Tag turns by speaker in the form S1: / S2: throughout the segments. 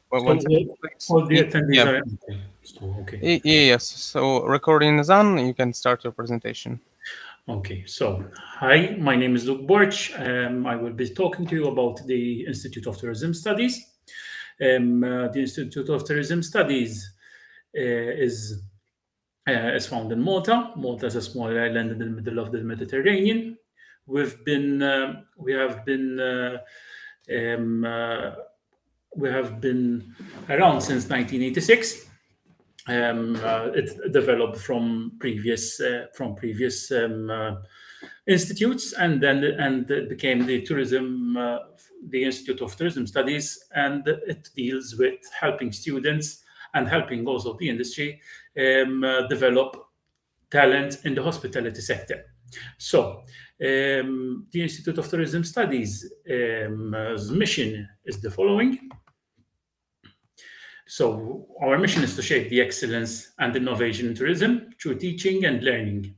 S1: One second, please.
S2: All the attendees
S1: Yeah.
S2: are okay. So, okay.
S1: Yes. So recording is on. You can start your presentation.
S2: Okay. So, hi, my name is Luke Borch. I will be talking to you about the Institute of Tourism Studies. The Institute of Tourism Studies is found in Malta. Malta is a small island in the middle of the Mediterranean. We have been around since 1986. It developed from previous institutes, and then it became the Institute of Tourism Studies, and it deals with helping students and helping also the industry develop talent in the hospitality sector. So, the Institute of Tourism Studies' mission is the following. So, our mission is to shape the excellence and innovation in tourism through teaching and learning,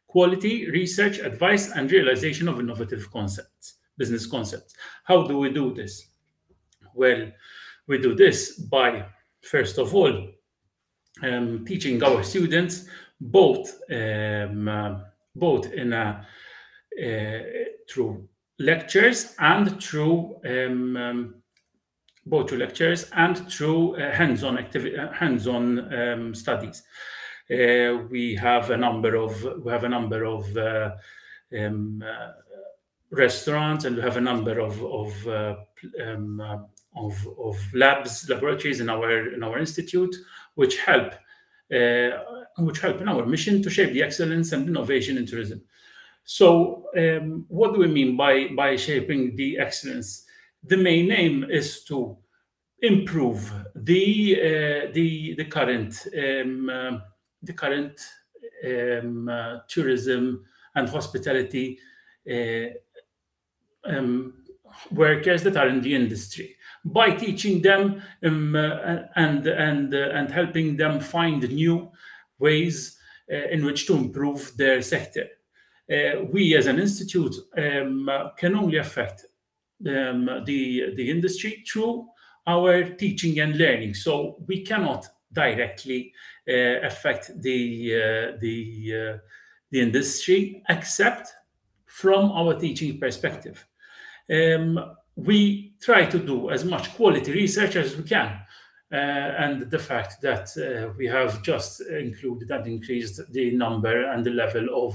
S2: quality, research, advice, and realization of innovative concepts, business concepts. How do we do this? Well, we do this by, first of all, teaching our students both through lectures and through hands-on studies. We have a number of restaurants, and we have a number of laboratories in our institute, which help in our mission to shape the excellence and innovation in tourism. So, what do we mean by shaping the excellence? The main aim is to improve the current tourism and hospitality workers that are in the industry by teaching them and helping them find new ways in which to improve their sector. We as an institute can only affect the industry through our teaching and learning. So we cannot directly affect the industry except from our teaching perspective. We try to do as much quality research as we can. And the fact that we have just included and increased the number and the level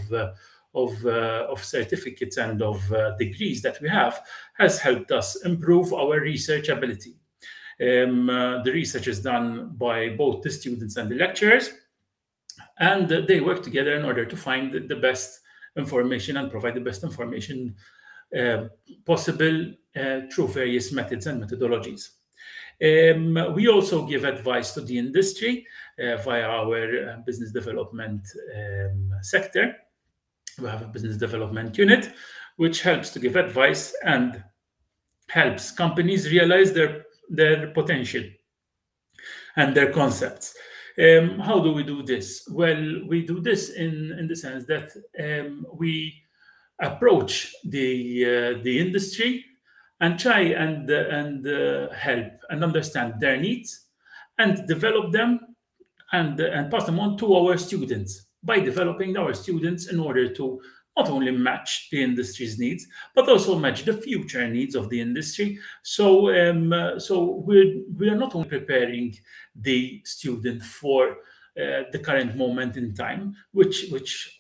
S2: of certificates and of degrees that we have has helped us improve our research ability. The research is done by both the students and the lecturers, and they work together in order to find the best information and provide the best information possible through various methods and methodologies. We also give advice to the industry via our business development sector. We have a business development unit which helps to give advice and helps companies realize their potential and their concepts. How do we do this? Well, we do this in the sense that we approach the industry and try and help and understand their needs and develop them and pass them on to our students by developing our students in order to not only match the industry's needs, but also match the future needs of the industry. So, we are not only preparing the student for the current moment in time, which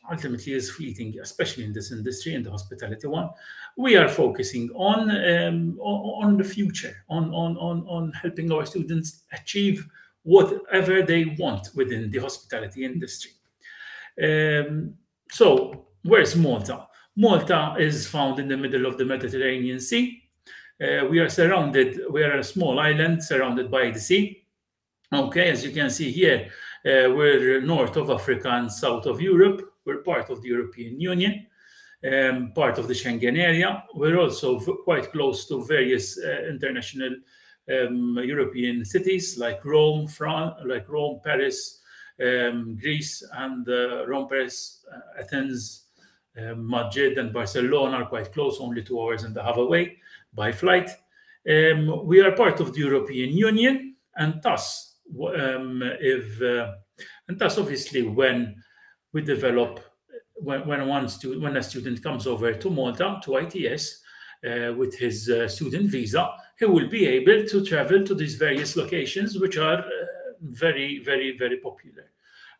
S2: ultimately is fleeting, especially in this industry, in the hospitality one. We are focusing on the future, on helping our students achieve whatever they want within the hospitality industry. So, where's Malta? Malta is found in the middle of the Mediterranean Sea. We are a small island surrounded by the sea. Okay, as you can see here, we're north of Africa and south of Europe. We're part of the European Union, part of the Schengen area. We're also quite close to various international European cities like Rome, Paris, Greece, and Rome, Paris, Athens, Madrid, and Barcelona are quite close, only 2 hours and a half away by flight. We are part of the European Union, and thus, obviously, when we develop, when a student comes over to Malta, to ITS, with his student visa, he will be able to travel to these various locations, which are very, very, very popular,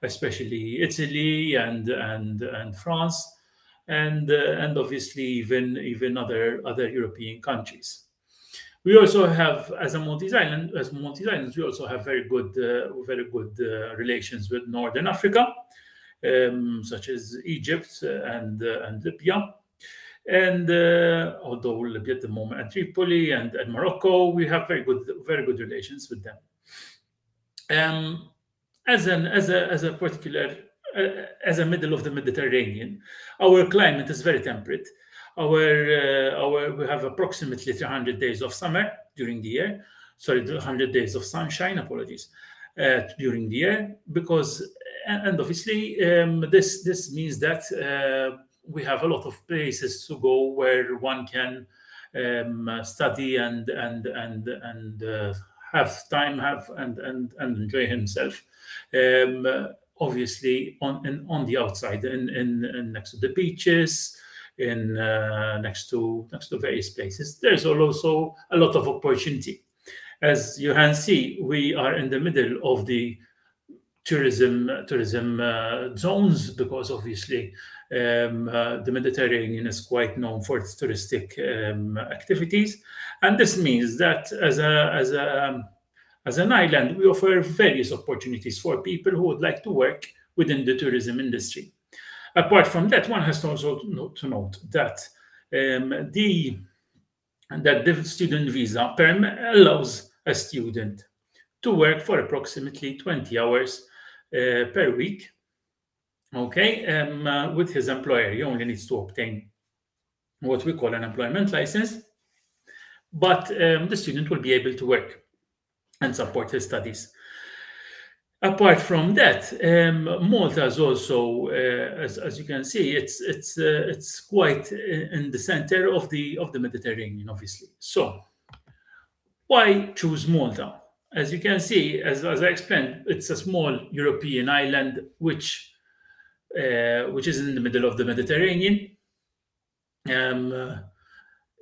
S2: especially Italy and France, and obviously even other European countries. We also have, as Maltese Islands, we also have very good relations with Northern Africa, such as Egypt and Libya. And although Libya at the moment, and Tripoli and Morocco, we have very good relations with them. As a middle of the Mediterranean, our climate is very temperate. We have approximately 300 days of summer during the year. Sorry, 100 days of sunshine. Apologies, during the year, because and obviously this means that we have a lot of places to go where one can study and have time, and enjoy himself. Obviously, on the outside, in next to the beaches, next to various places, there's also a lot of opportunity. As you can see, we are in the middle of the tourism zones, because obviously the Mediterranean is quite known for its touristic activities, and this means that as an island, we offer various opportunities for people who would like to work within the tourism industry. Apart from that, one has to also to note that the student visa allows a student to work for approximately 20 hours per week. Okay, with his employer. He only needs to obtain what we call an employment license, but the student will be able to work and support his studies. Apart from that, Malta is also, as you can see, it's quite in the center of the Mediterranean, obviously. So, why choose Malta? As you can see, as I explained, it's a small European island which is in the middle of the Mediterranean.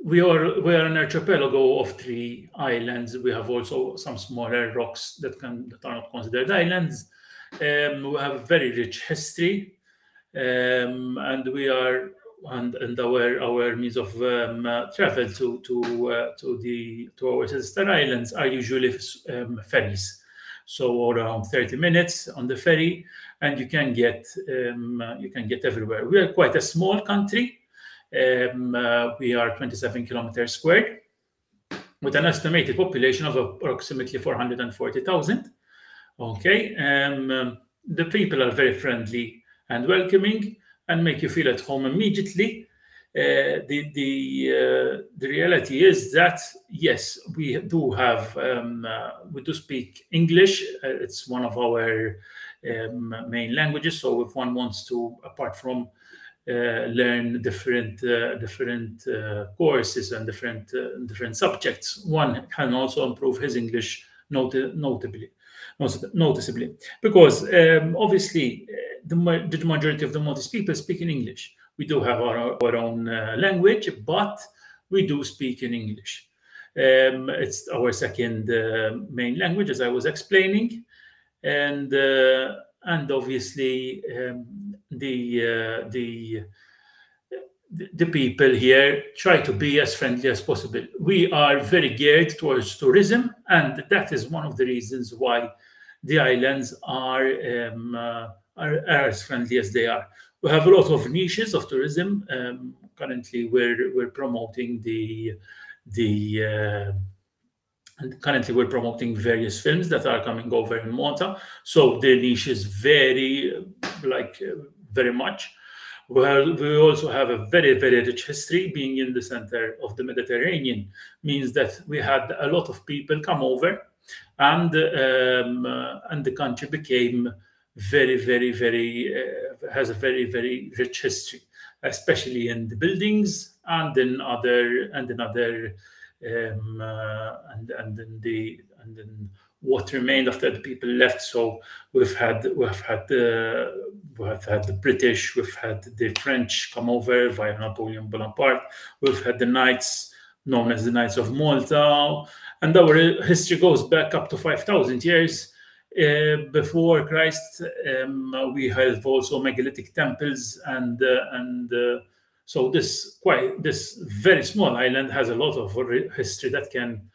S2: We are an archipelago of 3 islands. We have also some smaller rocks that are not considered islands. We have a very rich history, and our means of travel to our sister islands are usually ferries. So around 30 minutes on the ferry, and you can get everywhere. We are quite a small country. We are 27 kilometers squared, with an estimated population of approximately 440,000. Okay, the people are very friendly and welcoming, and make you feel at home immediately. The reality is that yes, we do speak English. It's one of our main languages. So if one wants to, apart from learn different courses and different subjects, one can also improve his English noticeably, because obviously the majority of the Maltese people speak in English. We do have our own language, but we do speak in English. It's our second main language, as I was explaining, and obviously the people here try to be as friendly as possible. We are very geared towards tourism, and that is one of the reasons why the islands are as friendly as they are. We have a lot of niches of tourism. Currently, we're promoting we're promoting various films that are coming over in Malta. So the niches vary very much. Well, we also have a very, very rich history. Being in the center of the Mediterranean means that we had a lot of people come over, and the country became very, very, very has a very, very rich history, especially in the buildings and in other then what remained after the people left. So we've had the British, we've had the French come over via Napoleon Bonaparte, we've had the knights known as the Knights of Malta, and our history goes back up to 5,000 years before Christ. We have also megalithic temples, and so this very small island has a lot of history that can,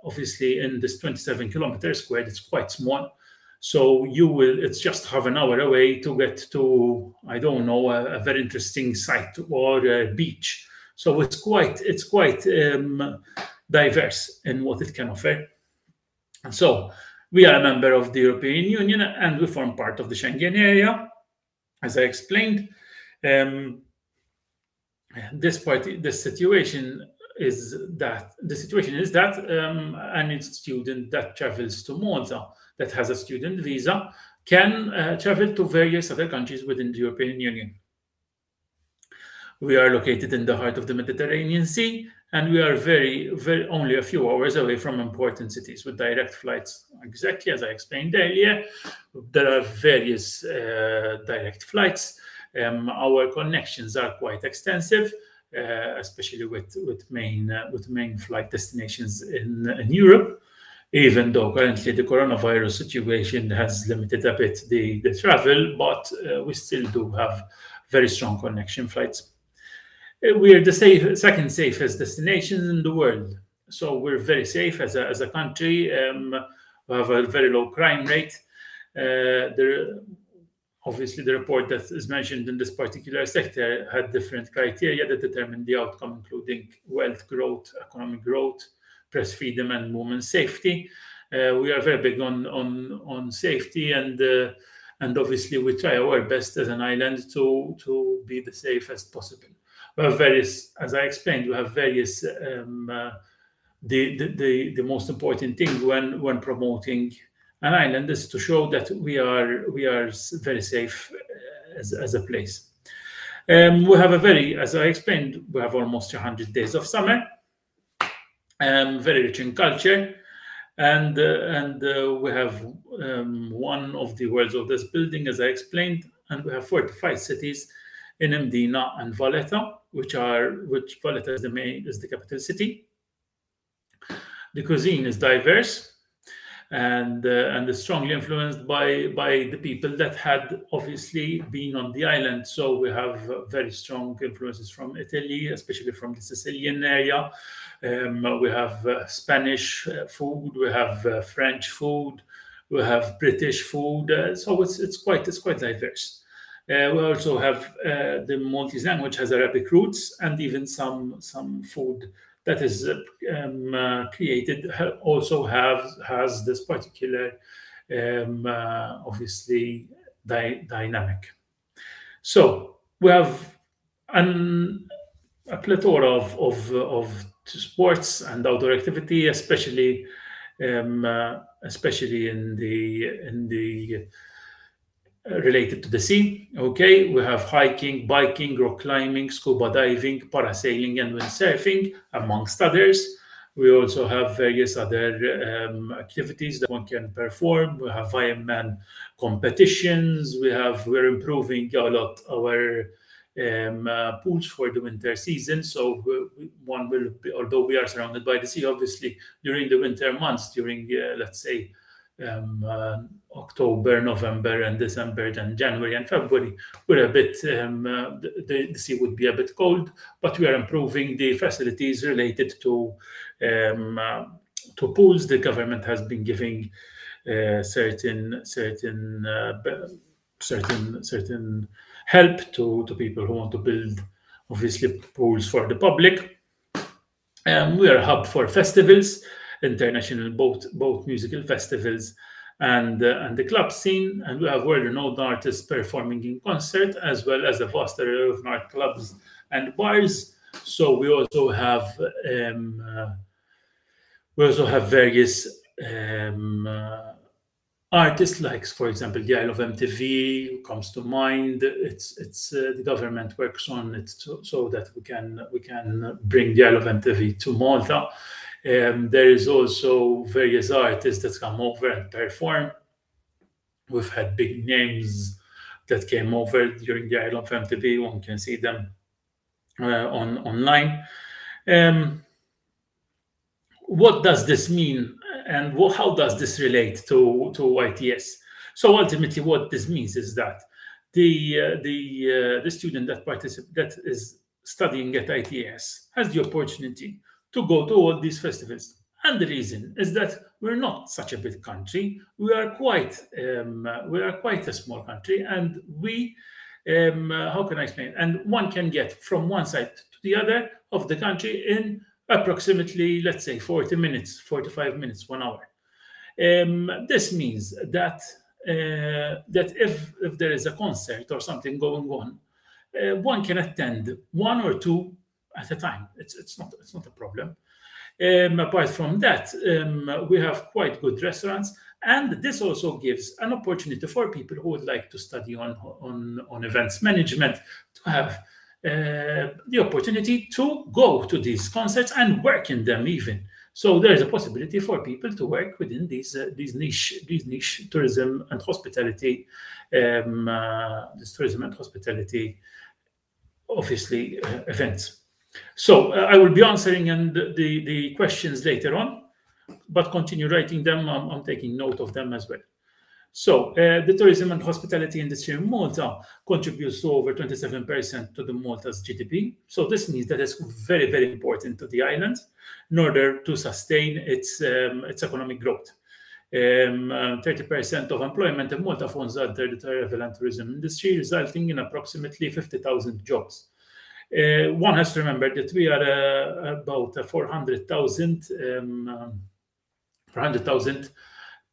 S2: obviously, in this 27 kilometers squared, it's quite small. So it's just half an hour away to get to, I don't know, a very interesting site or a beach. So it's quite diverse in what it can offer. And so we are a member of the European Union, and we form part of the Schengen area, as I explained. The situation is that any student that travels to Malta that has a student visa can travel to various other countries within the European Union. We are located in the heart of the Mediterranean Sea, and we are only a few hours away from important cities with direct flights. Exactly as I explained earlier, there are various direct flights. Our connections are quite extensive, especially with main flight destinations in Europe. Even though currently the coronavirus situation has limited a bit the travel, but we still do have very strong connection flights. We are the second safest destination in the world, so we're very safe as a country. We have a very low crime rate. Obviously, the report that is mentioned in this particular sector had different criteria that determine the outcome, including wealth growth, economic growth, press freedom, and women's safety. We are very big on safety, and obviously we try our best as an island to be the safest possible. We have various, as I explained, we have various. The most important thing when promoting an island is to show that we are very safe as a place. We have as I explained, we have almost 100 days of summer. Very rich in culture, and we have one of the world's oldest building, as I explained, and we have 45 cities in Mdina and Valletta, which Valletta is the capital city. The cuisine is diverse and is strongly influenced by the people that had obviously been on the island. So we have very strong influences from Italy, especially from the Sicilian area. We have Spanish food, we have French food, we have British food. So it's quite diverse. We also have the Maltese language has Arabic roots, and even some food that is created also has this particular obviously dynamic. So we have a plethora of sports and outdoor activity, especially in the related to the sea. Okay, we have hiking, biking, rock climbing, scuba diving, parasailing, and windsurfing, amongst others. We also have various other activities that one can perform. We have Ironman competitions. We're improving a lot our pools for the winter season. So one will be, although we are surrounded by the sea, obviously during the winter months, during let's say October, November, and December, and January and February, we're a bit the sea would be a bit cold, but we are improving the facilities related to pools. The government has been giving certain help to people who want to build, obviously, pools for the public. We are a hub for festivals, international both musical festivals and the club scene, and we have world-renowned artists performing in concert, as well as a vast array of nightclubs and bars. So we also have various artists, like, for example, the Isle of MTV comes to mind. It's the government works on it so that we can bring the Isle of MTV to Malta. There is also various artists that come over and perform. We've had big names that came over during the Isle of MTV. One can see them online. What does this mean, and how does this relate to ITS? So ultimately, what this means is that the student that is studying at ITS has the opportunity to go to all these festivals. And the reason is that we're not such a big country. We are quite a small country, and we how can I explain? And one can get from one side to the other of the country in approximately, let's say, 40 minutes, 45 minutes, 1 hour. This means that if there is a concert or something going on, one can attend one or two at a time. It's not a problem. Apart from that, we have quite good restaurants, and this also gives an opportunity for people who would like to study on events management to have the opportunity to go to these concerts and work in them even. So there is a possibility for people to work within these niche tourism and hospitality, obviously events. So I will be answering the questions later on, but continue writing them. I'm taking note of them as well. So the tourism and hospitality industry in Malta contributes to over 27% to the Malta's GDP. So this means that it's very, very important to the island in order to sustain its economic growth. 30% of employment in Malta falls under the travel and tourism industry, resulting in approximately 50,000 jobs. One has to remember that we are about 400,000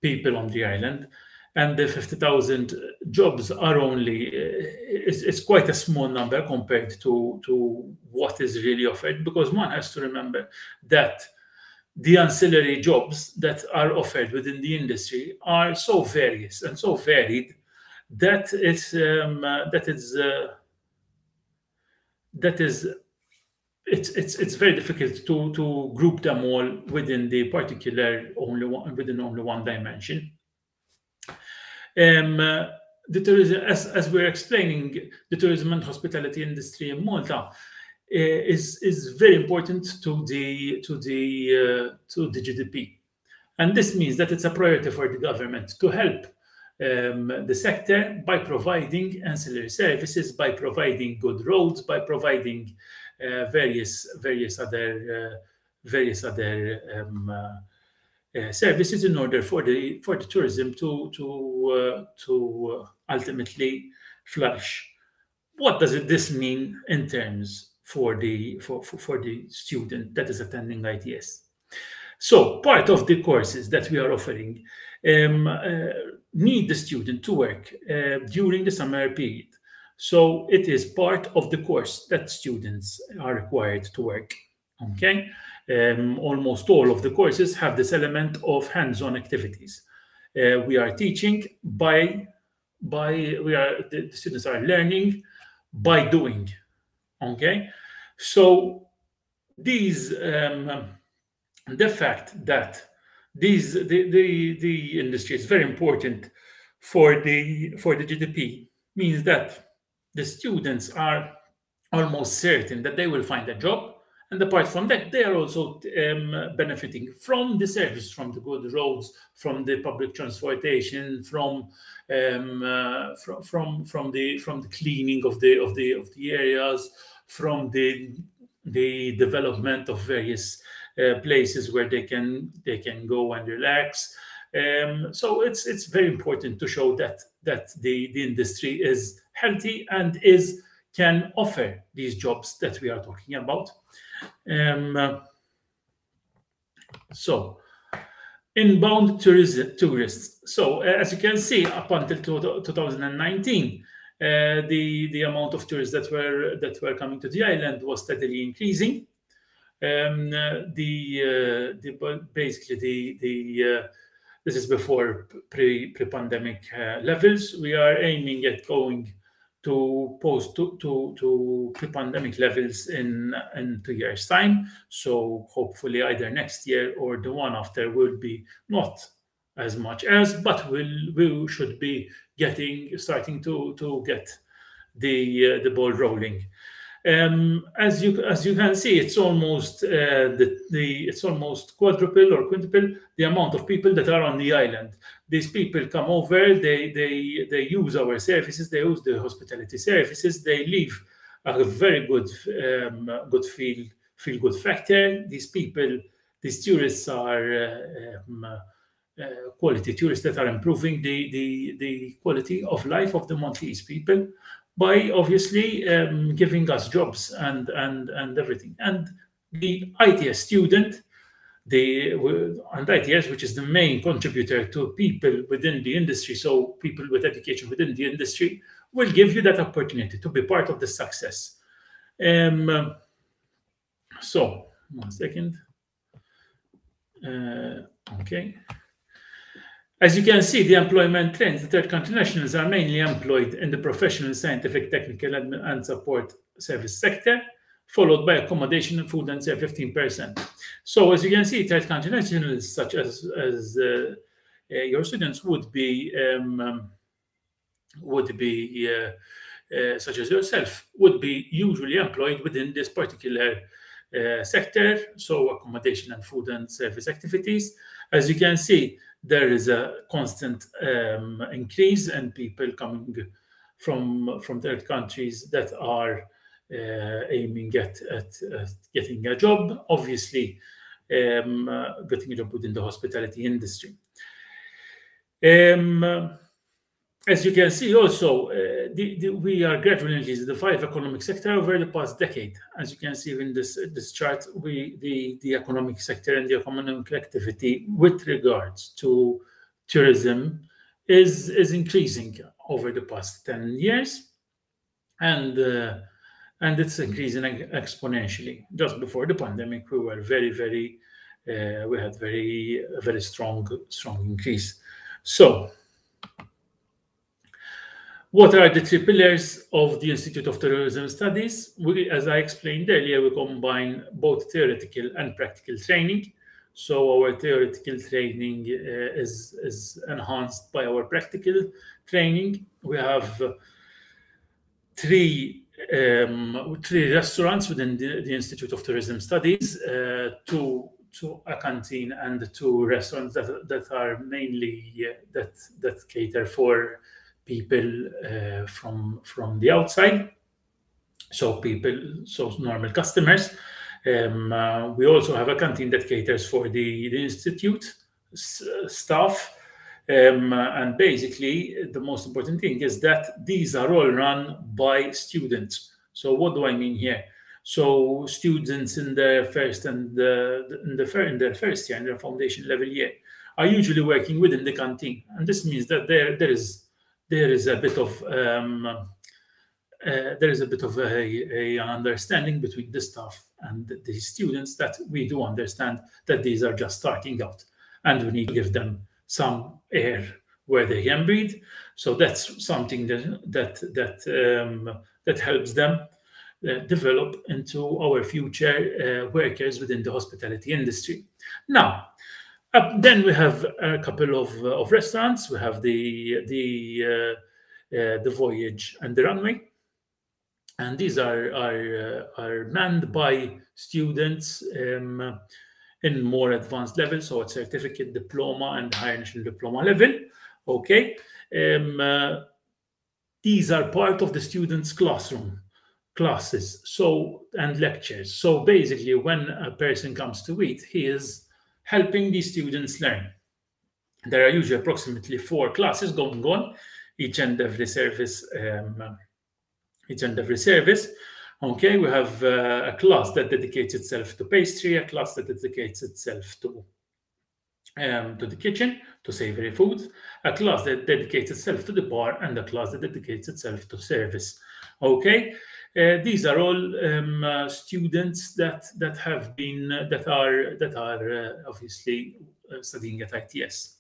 S2: people on the island, and the 50,000 jobs are only it's quite a small number compared to what is really offered, because one has to remember that the ancillary jobs that are offered within the industry are so various and so varied that it's very difficult to group them all within the particular within only one dimension. The tourism, as we're explaining, the tourism and hospitality industry in Malta is very important to the GDP, and this means that it's a priority for the government to help the sector by providing ancillary services, by providing good roads, by providing various other services in order for the tourism to ultimately flourish. What does this mean in terms for the student that is attending ITS? So part of the courses that we are offering need the student to work during the summer period. So it is part of the course that students are required to work. Okay, almost all of the courses have this element of hands-on activities. We are teaching the students are learning by doing. Okay, so these the fact that the industry is very important for the GDP means that the students are almost certain that they will find a job, and apart from that, they are also benefiting from the service, from the good roads, from the public transportation, from the cleaning of the areas, from the development of various places where they can go and relax. So it's very important to show that the industry is healthy and can offer these jobs that we are talking about. So inbound tourists. So as you can see, up until 2019, the amount of tourists that were coming to the island was steadily increasing. This is before pre-pandemic levels. We are aiming at going to pre-pandemic levels in 2 years' time. So hopefully either next year or the one after will be not as much as, but we should be starting to get the ball rolling. As you can see, it's almost it's almost quadruple or quintuple the amount of people that are on the island. These people come over, they use our services, they use the hospitality services, they leave a very good feel good factor. These people, these tourists are quality tourists that are improving the quality of life of the Maltese people by obviously giving us jobs and everything. And the ITS student, and ITS, which is the main contributor to people within the industry, so people with education within the industry, will give you that opportunity to be part of the success. So, 1 second. Okay. As you can see, the employment trends, the third country nationals are mainly employed in the professional, scientific, technical, and support service sector, followed by accommodation and food and service, 15%. So as you can see, third country nationals, such as your students, would be such as yourself, would be usually employed within this particular sector, so accommodation and food and service activities. As you can see, there is a constant increase in people coming from third countries that are aiming at getting a job, obviously getting a job within the hospitality industry. As you can see also, we are gradually increasing the 5 economic sector over the past decade. As you can see in this chart, the economic sector and the economic activity with regards to tourism is increasing over the past 10 years, and it's increasing exponentially. Just before the pandemic, we were we had very strong increase. So, what are the 3 pillars of the Institute of Tourism Studies? As I explained earlier, we combine both theoretical and practical training. So our theoretical training is enhanced by our practical training. We have three restaurants within the Institute of Tourism Studies, two a canteen and 2 restaurants that are mainly that cater for people from the outside, so normal customers. We also have a canteen that caters for the institute staff, and basically the most important thing is that these are all run by students. So what do I mean here? So students in their first in their first year, in their foundation level year, are usually working within the canteen, and this means that there is a bit of an understanding between the staff and the students, that we do understand that these are just starting out and we need to give them some air where they can breathe. So that's something that helps them develop into our future workers within the hospitality industry. Now, then we have a couple of restaurants. We have the Voyage and the Runway, and these are manned by students in more advanced levels, so at certificate, diploma, and higher national diploma level. Okay, these are part of the students' classes, and lectures. So basically, when a person comes to eat, he is helping the students learn. There are usually approximately 4 classes going on, each and every service. Okay, we have a class that dedicates itself to pastry, a class that dedicates itself to the kitchen, to savory foods, a class that dedicates itself to the bar, and a class that dedicates itself to service. Okay, these are all students that are obviously studying at ITS.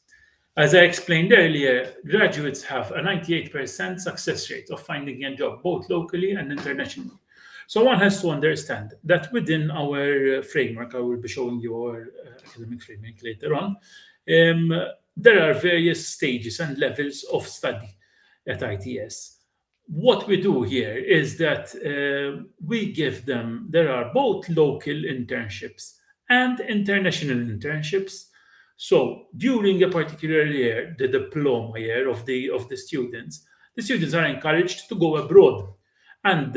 S2: As I explained earlier, graduates have a 98% success rate of finding a job, both locally and internationally. So one has to understand that within our framework, I will be showing you our academic framework later on, there are various stages and levels of study at ITS. What we do here is that we give them, there are both local internships and international internships. So during a particular year, the diploma year of the students are encouraged to go abroad, and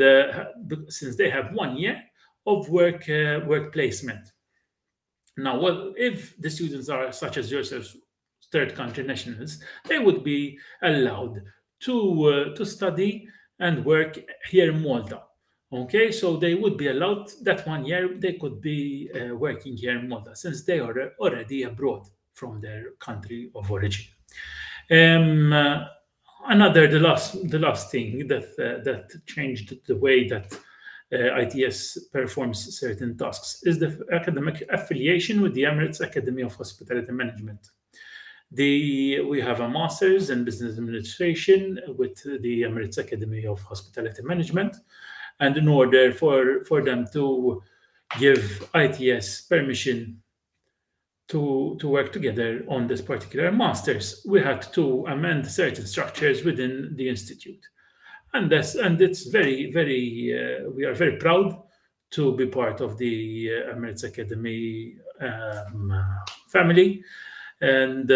S2: since they have 1 year of work placement. Now, well, if the students are such as yourselves, third country nationals, they would be allowed to study and work here in Malta. Okay, so they would be allowed that 1 year they could be working here in Malta since they are already abroad from their country of origin. The last thing that changed the way that ITS performs certain tasks is the academic affiliation with the Emirates Academy of Hospitality Management. We have a master's in business administration with the Emirates Academy of Hospitality Management, and in order for them to give ITS permission to work together on this particular master's, we had to amend certain structures within the institute. And it's very, very, we are very proud to be part of the Emirates Academy family. And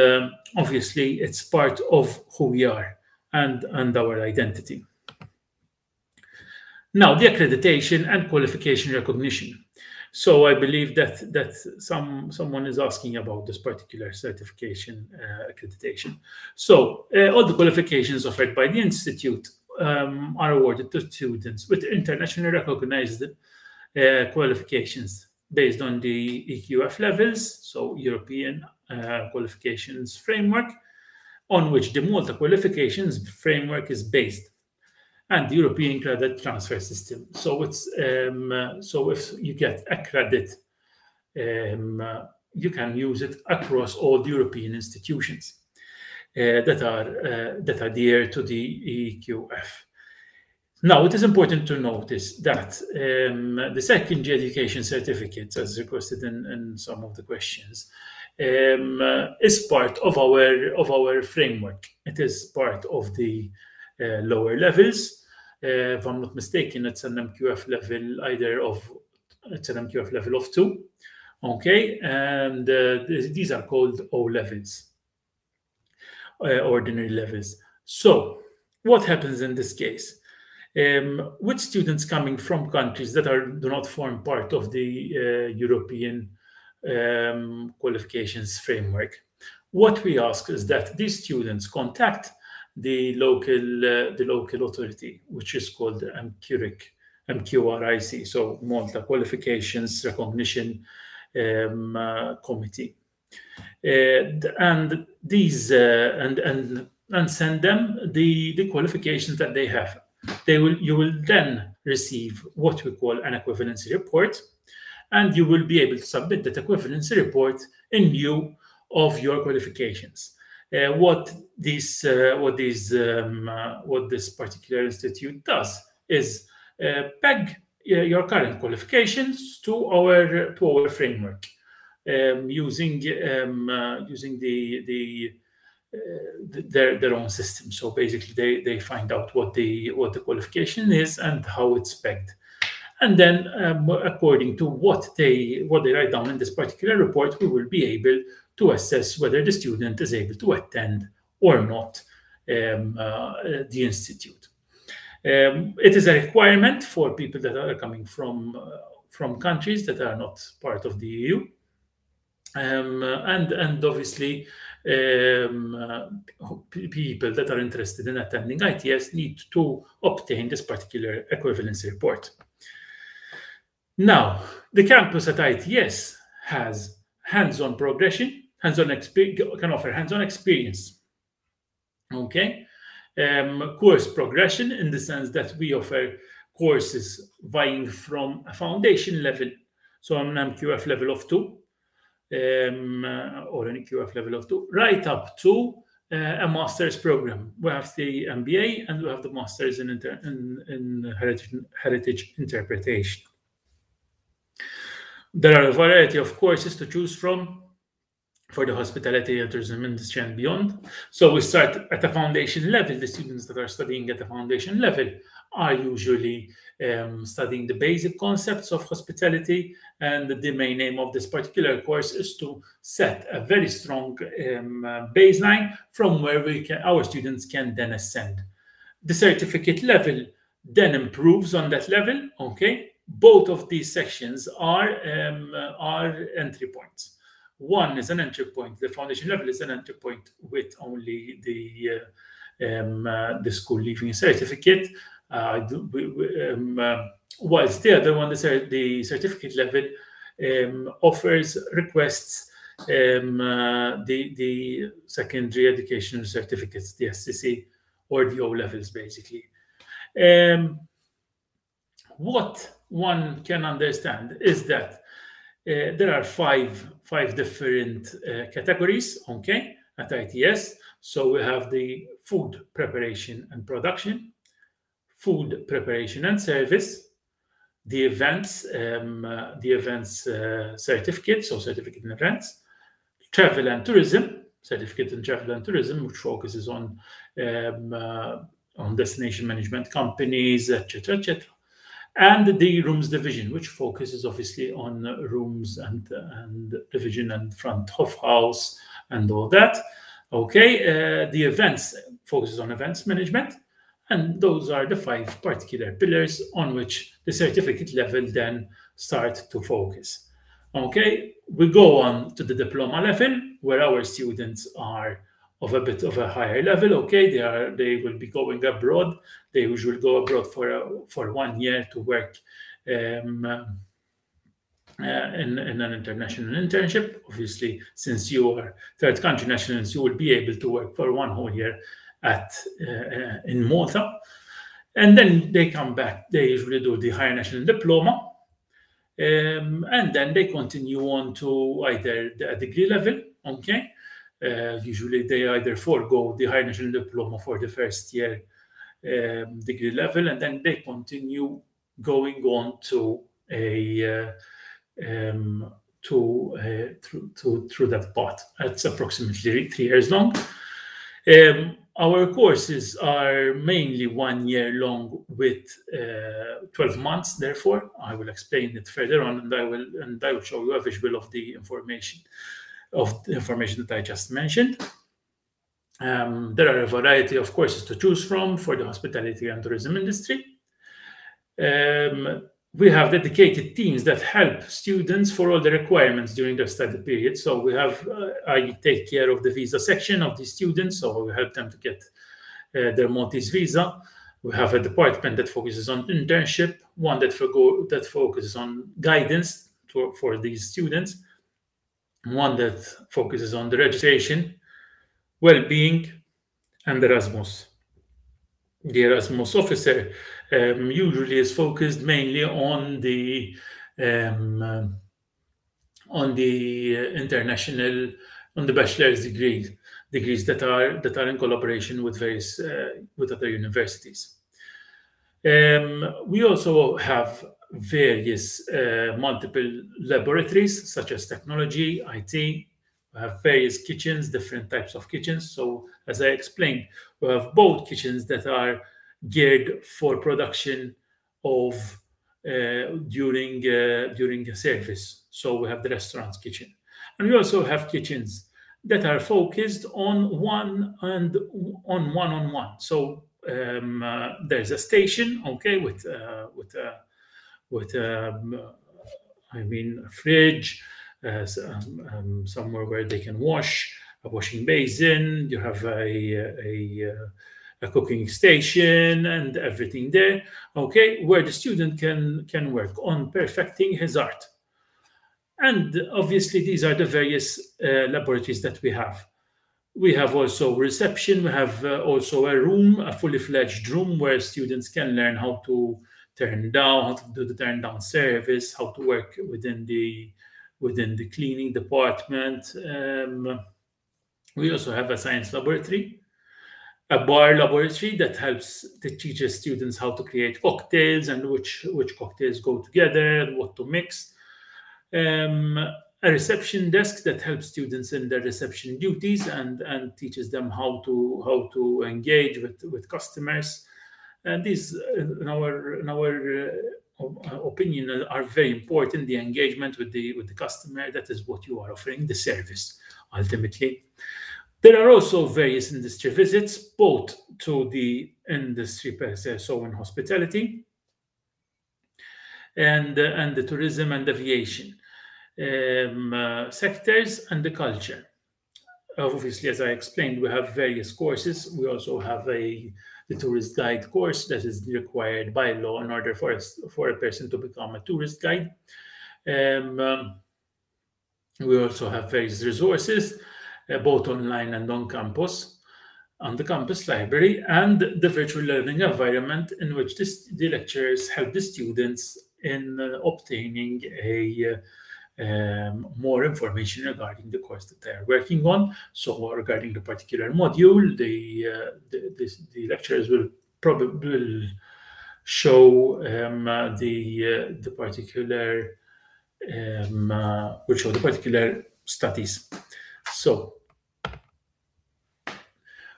S2: obviously, it's part of who we are and our identity. Now, the accreditation and qualification recognition. So I believe that someone is asking about this particular certification accreditation. So all the qualifications offered by the institute are awarded to students with internationally recognized qualifications based on the MQF levels, so European qualifications framework, on which the Malta qualifications framework is based, and the European credit transfer system. So it's so if you get accredited, you can use it across all the European institutions that are dear to the EQF. Now, it is important to notice that the secondary education certificates, as requested in some of the questions, is part of our framework. It is part of the lower levels. If I'm not mistaken, it's an MQF level it's an MQF level of 2. Okay, and these are called O levels, ordinary levels. So, what happens in this case? With students coming from countries that do not form part of the European qualifications framework, what we ask is that these students contact the local authority, which is called MQRIC, so Malta Qualifications Recognition Committee, and these and send them the qualifications that they have. You will then receive what we call an equivalency report, and you will be able to submit that equivalency report in lieu of your qualifications. What this particular institute does is peg your current qualifications to our framework using their own system. So basically, they find out what the qualification is and how it's pegged, and then according to what they write down in this particular report, we will be able to assess whether the student is able to attend or not the institute. It is a requirement for people that are coming from countries that are not part of the EU, and obviously people that are interested in attending ITS need to obtain this particular equivalency report. Now, the campus at ITS has hands-on progression, can offer hands-on experience. Okay, course progression in the sense that we offer courses vying from a foundation level, so an MQF level of 2, or an MQF level of 2, right up to a master's program. We have the MBA and we have the master's in heritage interpretation. There are a variety of courses to choose from for the hospitality and tourism industry and beyond. So we start at a foundation level. The students that are studying at the foundation level are usually studying the basic concepts of hospitality, and the main aim of this particular course is to set a very strong baseline from where our students can then ascend. The certificate level then improves on that level. Okay, both of these sections are entry points. One is an entry point. The foundation level is an entry point with only the school leaving certificate. Whilst the other one, the certificate level, requests the secondary educational certificates, the SCC or the O levels, basically. What one can understand is that there are five different categories, okay, at ITS. So we have the food preparation and production, food preparation and service, the events certificate, so certificate in events, travel and tourism, certificate in travel and tourism, which focuses on destination management companies, etc., etc. And the rooms division, which focuses obviously on rooms and division and front of house and all that. Okay, the events focuses on events management, and those are the 5 particular pillars on which the certificate level then start to focus. Okay, we go on to the diploma level, where our students are of a bit of a higher level. Okay, they will be going abroad. They usually go abroad for 1 year to work in an international internship. Obviously, since you are third country nationals, you will be able to work for 1 whole year in Malta, and then they come back. They usually do the higher national diploma, and then they continue on to either a degree level. Okay. Usually they either forego the higher national diploma for the first year degree level, and then they continue going on to through that path. It's approximately 3 years long. Our courses are mainly 1 year long with 12 months. Therefore, I will explain it further on, and I will show you a visual of the information that I just mentioned. There are a variety of courses to choose from for the hospitality and tourism industry. We have dedicated teams that help students for all the requirements during their study period. So we have, I take care of the visa section of the students, so we help them to get their Maltese visa. We have a department that focuses on internship, one that focuses on guidance for these students, one that focuses on the registration, well-being, and Erasmus. The Erasmus officer usually is focused mainly on the international, on the bachelor's degrees that are in collaboration with various with other universities. We also have various multiple laboratories such as technology, IT. We have various kitchens, different types of kitchens. So as I explained, we have both kitchens that are geared for production of during a service. So we have the restaurant's kitchen, and we also have kitchens that are focused on one-on-one. So there's a station, okay, with a fridge, somewhere where they can wash, a washing basin. You have a cooking station and everything there, okay, where the student can work on perfecting his art. And obviously, these are the various laboratories that we have. We have also reception. We have also a room, a fully fledged room, where students can learn how to turn down, how to do the turn down service, how to work within the within the cleaning department. We also have a science laboratory, a bar laboratory that teaches students how to create cocktails and which cocktails go together and what to mix. A reception desk that helps students in their reception duties and teaches them how to engage with customers. And these, in our opinion, are very important. The engagement with the customer, that is what you are offering, the service, ultimately. There are also various industry visits, both to the industry per se, so in hospitality, and the tourism and aviation sectors, and the culture. Obviously, as I explained, we have various courses. We also have the tourist guide course that is required by law in order for a person to become a tourist guide. We also have various resources, both online and on campus, on the campus library, and the virtual learning environment in which the lecturers help the students in obtaining more information regarding the course that they are working on. So regarding the particular module, the lecturers will probably show the particular studies. So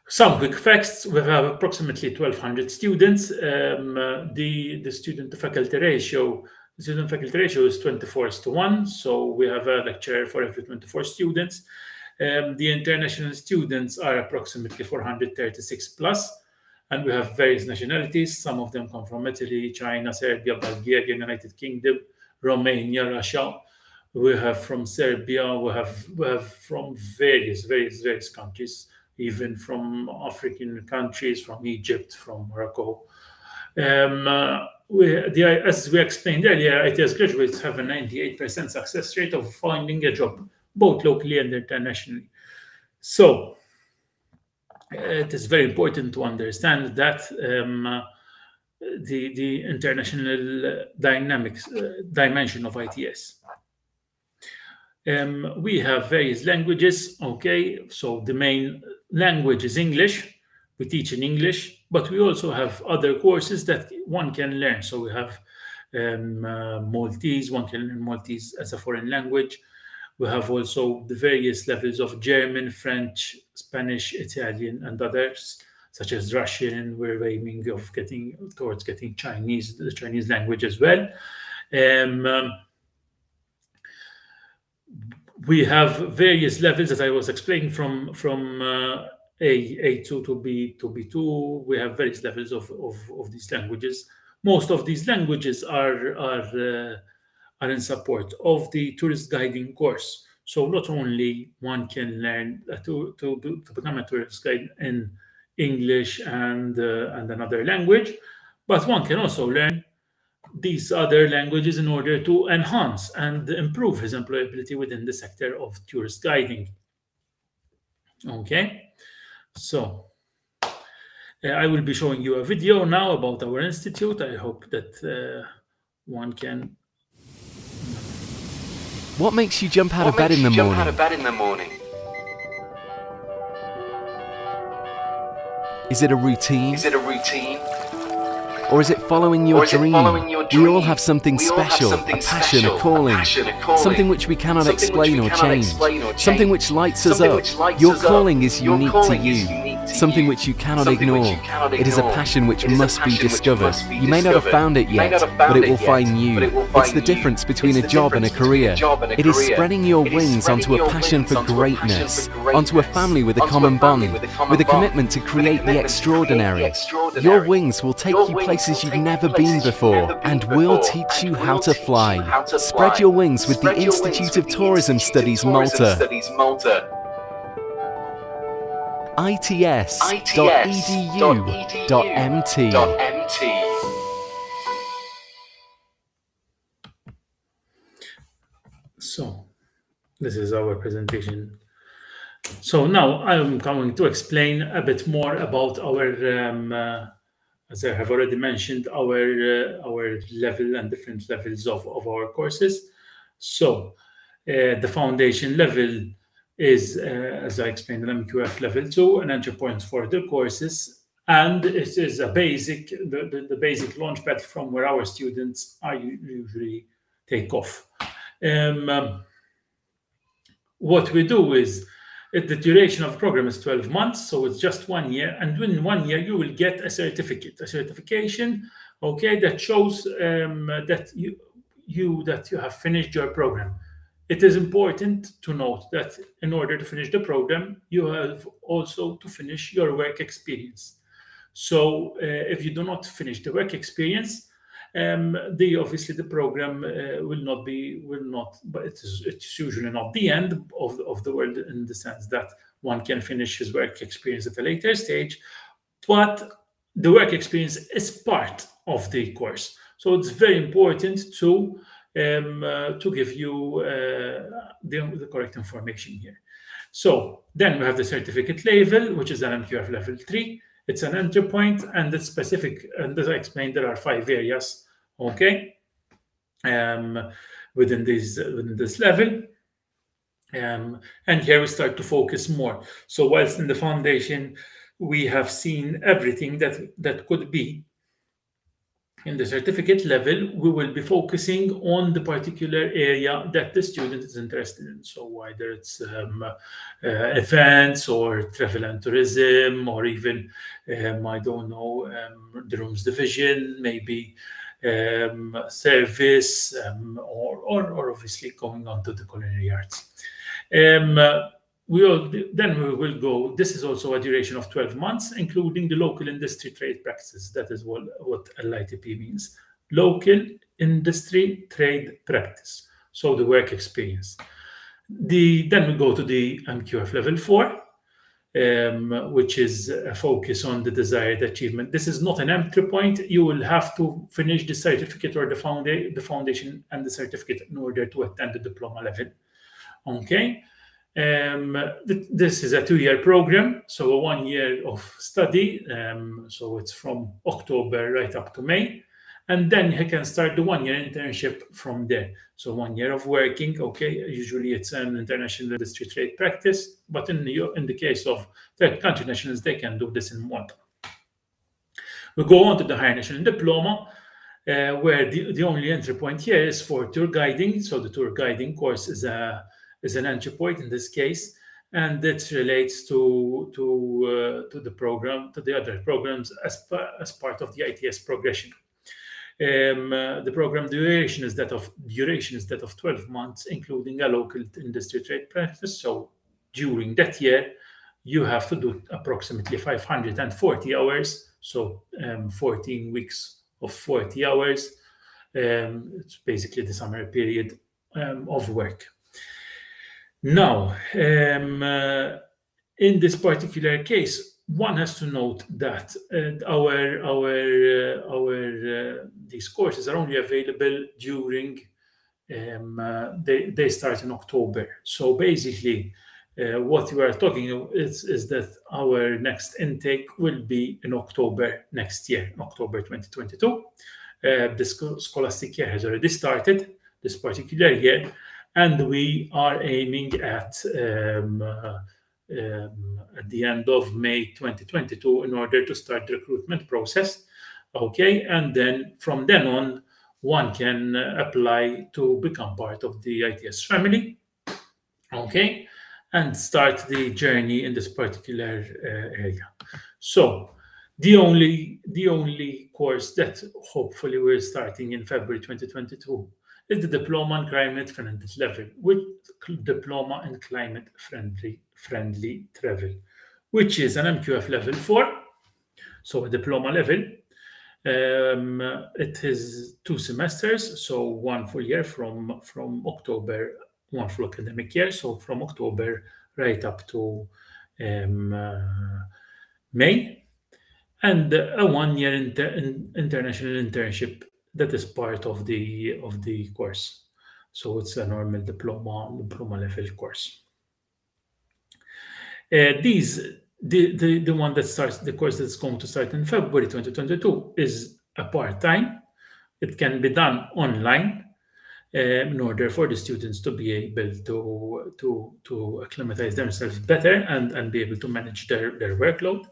S2: some quick facts: we have approximately 1,200 students. The student-to-faculty ratio. The student-faculty ratio is 24:1, so we have a lecturer for every 24 students. The international students are approximately 436 plus, and we have various nationalities. Some of them come from Italy, China, Serbia, Bulgaria, United Kingdom, Romania, Russia. We have from Serbia. We have from various countries, even from African countries, from Egypt, from Morocco. As we explained earlier, ITS graduates have a 98% success rate of finding a job, both locally and internationally. So it is very important to understand that the international dimension of ITS. We have various languages. Okay, so the main language is English. We teach in English, but we also have other courses that one can learn. So we have Maltese. One can learn Maltese as a foreign language. We have also the various levels of German, French, Spanish, Italian, and others, such as Russian. We're aiming towards getting Chinese, the Chinese language as well. We have various levels, as I was explaining, from A2 to B2. We have various levels of these languages. Most of these languages are in support of the tourist guiding course. So not only one can learn to become a tourist guide in English and another language, but one can also learn these other languages in order to enhance and improve his employability within the sector of tourist guiding. Okay, so I will be showing you a video now about our institute. I hope that one can.
S3: What makes you jump out of bed in the morning? Is it a routine? Or is it following your dream? We all have something special, a passion, a calling, something which we cannot explain or change, something which lights us up. Your calling is unique to you, something which you cannot ignore. It is a passion which must be discovered. You may not have found it yet, but it will find you. It's the difference between a job and a career. It is spreading your wings onto a passion for greatness, onto a family with a common bond, with a commitment to create the extraordinary. Your wings will take you places you've never been before, and we'll teach you how to fly. Spread your wings with the Institute of Tourism Studies Malta. its.edu.mt.
S2: So this is our presentation. So now I'm going to explain a bit more about our as I have already mentioned, our level and different levels of our courses. So The foundation level is, as I explained, an MQF Level 2, an entry point for the courses, and it is a basic, the basic launchpad from where our students are usually take off. What we do is, the duration of the program is 12 months, so it's just 1 year, and within 1 year you will get a certification, okay, that shows that you have finished your program. It is important to note that in order to finish the program, you have also to finish your work experience. So if you do not finish the work experience, obviously the program but it's usually not the end of the world, in the sense that one can finish his work experience at a later stage, but the work experience is part of the course. So it's very important to give you the correct information here. So then we have the certificate level, which is an MQF Level 3. It's an entry point, and it's specific. And as I explained, there are 5 areas, okay, within this level. And here we start to focus more. So whilst in the foundation, we have seen everything that could be. In the certificate level, we will be focusing on the particular area that the student is interested in. So whether it's events or travel and tourism, or even, I don't know, the rooms division, maybe service, or obviously going on to the culinary arts. We will go. This is also a duration of 12 months, including the local industry trade practices. That is what LITP means. Local industry trade practice. So the work experience. Then we go to the MQF Level 4, which is a focus on the desired achievement. This is not an entry point. You will have to finish the certificate or the foundation and the certificate in order to attend the diploma level. Okay. This is a 2-year program, so 1 year of study. So it's from October right up to May, and then he can start the 1-year internship from there. So 1 year of working. Okay, usually it's an international industry trade practice, but in the case of third country nationals, they can do this in Malta. We go on to the higher national diploma, where the only entry point here is for tour guiding. So the tour guiding course is an entry point in this case, and it relates to the program, to the other programs as part of the ITS progression. The program duration is that of 12 months, including a local industry trade practice. So during that year, you have to do approximately 540 hours. So 14 weeks of 40 hours. It's basically the summer period of work. Now, in this particular case, one has to note that these courses are only available during they start in October. So basically, what we are talking is that our next intake will be in October next year, in October 2022. The scholastic year has already started this particular year. And we are aiming at the end of May 2022 in order to start the recruitment process. Okay, and then from then on, one can apply to become part of the ITS family. Okay, and start the journey in this particular area. So the only course that hopefully we're starting in February 2022 is the Diploma in Climate Friendly Level, with Diploma in Climate Friendly Travel, which is an MQF Level 4, so a diploma level. It is 2 semesters, so 1 full year from October, 1 full academic year, so from October right up to May, and a 1-year international internship that is part of the course. So it's a normal diploma level course. The one that starts, the course that's going to start in February 2022 is a part-time. It can be done online. in order for the students to be able to acclimatize themselves better and be able to manage their workload.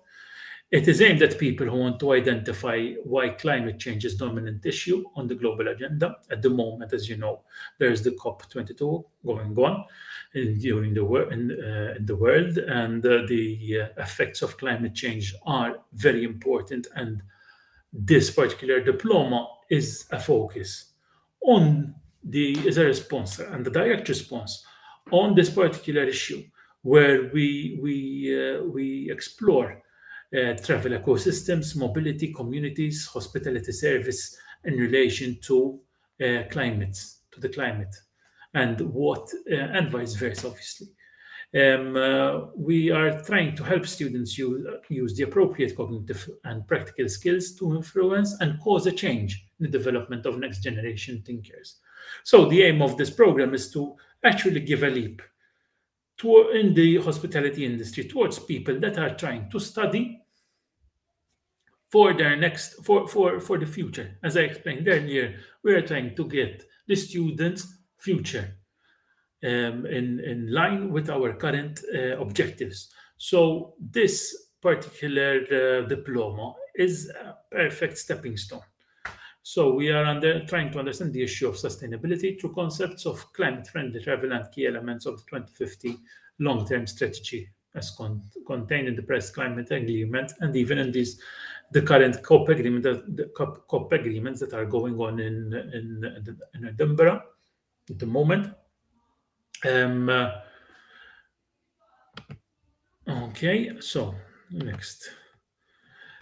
S2: It is aimed at people who want to identify why climate change is a dominant issue on the global agenda. At the moment, as you know, there's the COP22 going on in the world, and the effects of climate change are very important. And this particular diploma is a focus on is a response and the direct response on this particular issue, where we explore travel ecosystems, mobility, communities, hospitality service in relation to the climate, and vice versa, obviously. We are trying to help students use the appropriate cognitive and practical skills to influence and cause a change in the development of next generation thinkers. So the aim of this program is to actually give a leap in the hospitality industry towards people that are trying to study for their for the future. As I explained earlier, we are trying to get the students' future in line with our current objectives. So this particular diploma is a perfect stepping stone. So we are trying to understand the issue of sustainability through concepts of climate-friendly travel and key elements of the 2050 long-term strategy, as contained in the Paris Climate Agreement, and even in the current COP agreements that are going on in Edinburgh at the moment. Okay, so next.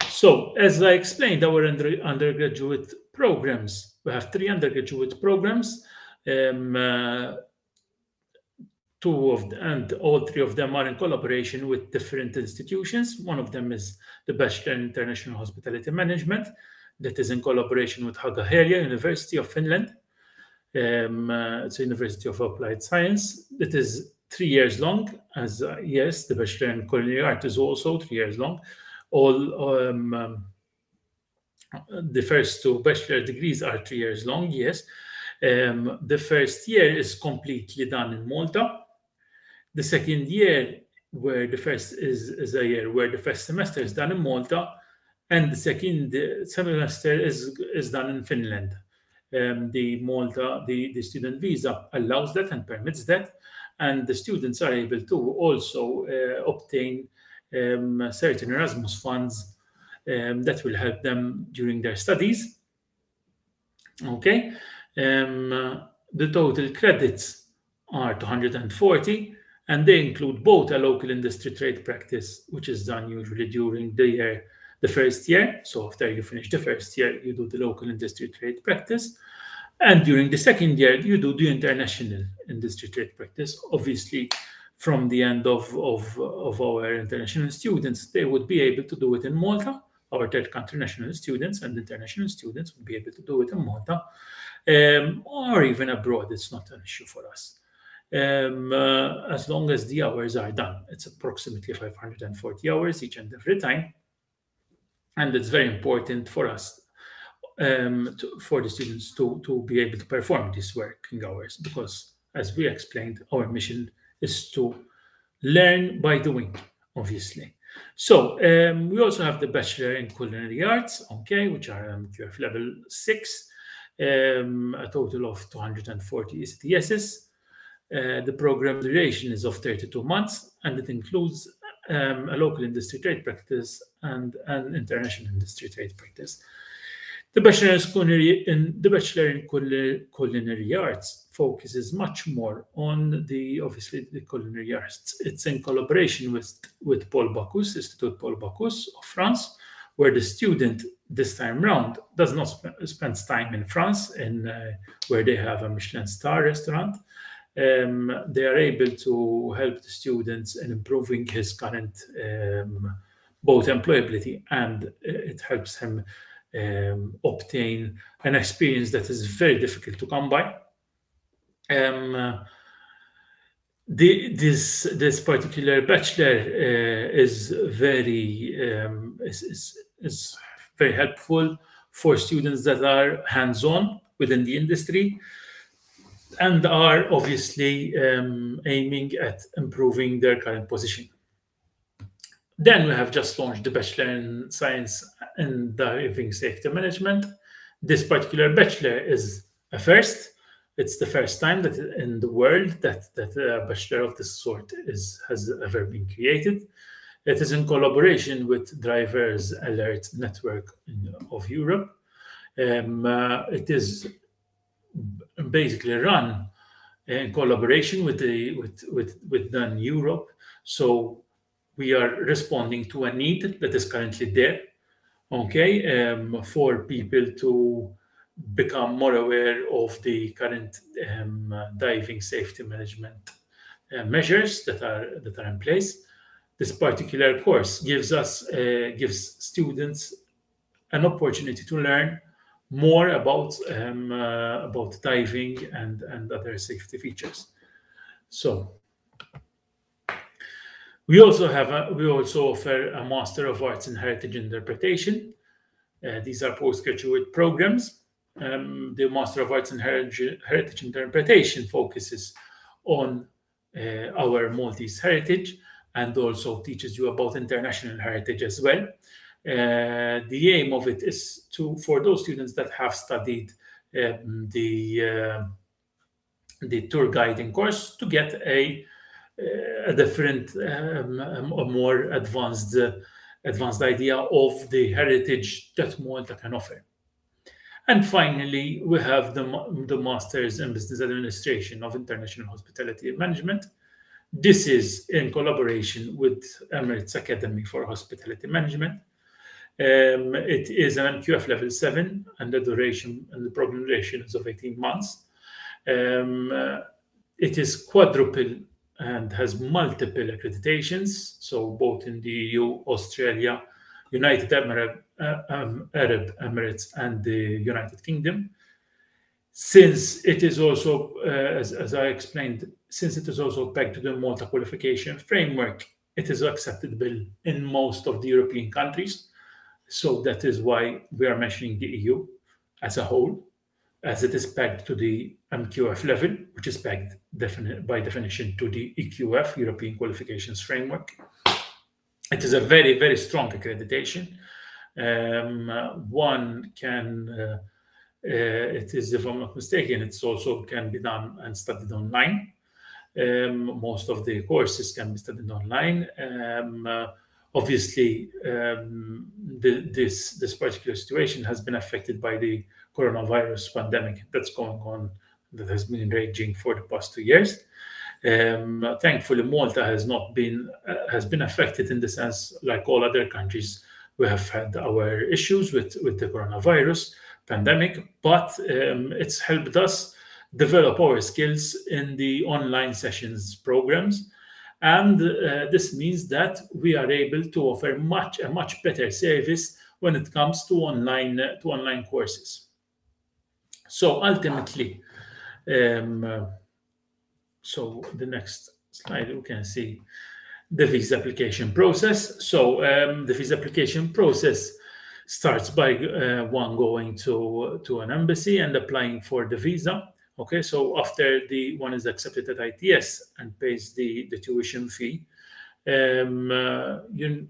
S2: So as I explained, our undergraduate programs, we have 3 undergraduate programs. All 3 of them are in collaboration with different institutions. One of them is the Bachelor in International Hospitality Management, that is in collaboration with Haaga-Helia, University of Finland. It's a University of Applied Science. It is 3 years long, as yes, the Bachelor in Culinary Art is also 3 years long. All the first 2 bachelor degrees are 3 years long, yes. The first year is completely done in Malta. The second year, where the first is a year where the first semester is done in Malta, and the second semester is done in Finland. The student visa allows that and permits that, and the students are able to also obtain certain Erasmus funds that will help them during their studies. Okay, the total credits are 240, and they include both a local industry trade practice, which is done usually during the first year. So after you finish the first year, you do the local industry trade practice. And during the second year, you do the international industry trade practice. Obviously, from the end of our international students, they would be able to do it in Malta. Our third country national students and international students would be able to do it in Malta, or even abroad. It's not an issue for us. As long as the hours are done. It's approximately 540 hours each and every time. And it's very important for us, for the students to be able to perform these working hours, because, as we explained, our mission is to learn by doing, obviously. So we also have the Bachelor in Culinary Arts, okay, which are MQF Level 6, a total of 240 ECTSs. The program duration is of 32 months, and it includes a local industry trade practice and an international industry trade practice. The Bachelor in Culinary Arts focuses much more on obviously the culinary arts. It's in collaboration with Paul Bocuse, Institut Paul Bocuse of France, where the student this time round does not spend time in France, where they have a Michelin star restaurant. They are able to help the students in improving his current both employability, and it helps him obtain an experience that is very difficult to come by. This particular bachelor is very helpful for students that are hands-on within the industry. and are obviously aiming at improving their current position. Then we have just launched the Bachelor in Science in Diving Safety Management. This particular bachelor is a first. It's the first time that in the world that a bachelor of this sort has ever been created. It is in collaboration with Drivers Alert Network of Europe. It is basically run in collaboration with DAN Europe. So we are responding to a need that is currently there, okay, for people to become more aware of the current diving safety management measures that are in place. This particular course gives students an opportunity to learn more about diving and other safety features. So we also offer a Master of Arts in Heritage Interpretation. These are postgraduate programs. The Master of Arts in Heritage Interpretation focuses on our Maltese heritage and also teaches you about international heritage as well. The aim of it is for those students that have studied the tour guiding course to get a different, a more advanced idea of the heritage that Malta can offer. And finally, we have the Masters in Business Administration of International Hospitality Management. This is in collaboration with Emirates Academy for Hospitality Management. It is an MQF Level 7, and the duration and the program duration is of 18 months. It is quadruple and has multiple accreditations, so both in the EU, Australia, United Arab Emirates, and the United Kingdom. Since it is also, as I explained, since it is also pegged to the Malta qualification framework, it is acceptable in most of the European countries. So that is why we are mentioning the EU as a whole, as it is pegged to the MQF level, which is pegged by definition to the EQF, European Qualifications Framework. It is a very, very strong accreditation. One can, it is, if I'm not mistaken, it's also can be done and studied online. Most of the courses can be studied online. Obviously, this particular situation has been affected by the coronavirus pandemic that's going on, that has been raging for the past 2 years. Thankfully, Malta has been affected in the sense, like all other countries, we have had our issues with the coronavirus pandemic, but it's helped us develop our skills in the online sessions programs. And this means that we are able to offer a much better service when it comes to online courses. So ultimately, so the next slide, we can see the visa application process. So the visa application process starts by one going to an embassy and applying for the visa. Okay, so after the one is accepted at ITS and pays the tuition fee,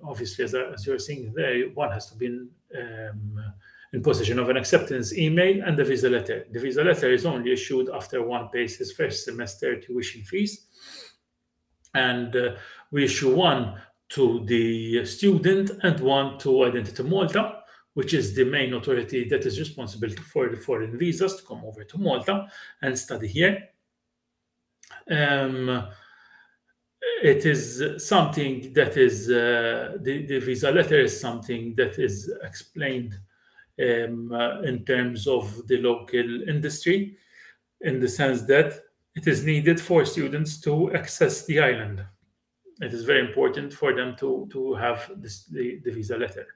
S2: obviously, as you're seeing there, one has to be in possession of an acceptance email and the visa letter. The visa letter is only issued after one pays his first semester tuition fees. And we issue one to the student and one to Identity Malta, which is the main authority that is responsible for the foreign visas to come over to Malta and study here. It is something that is, the visa letter is something that is explained in terms of the local industry, in the sense that it is needed for students to access the island. It is very important for them to have the visa letter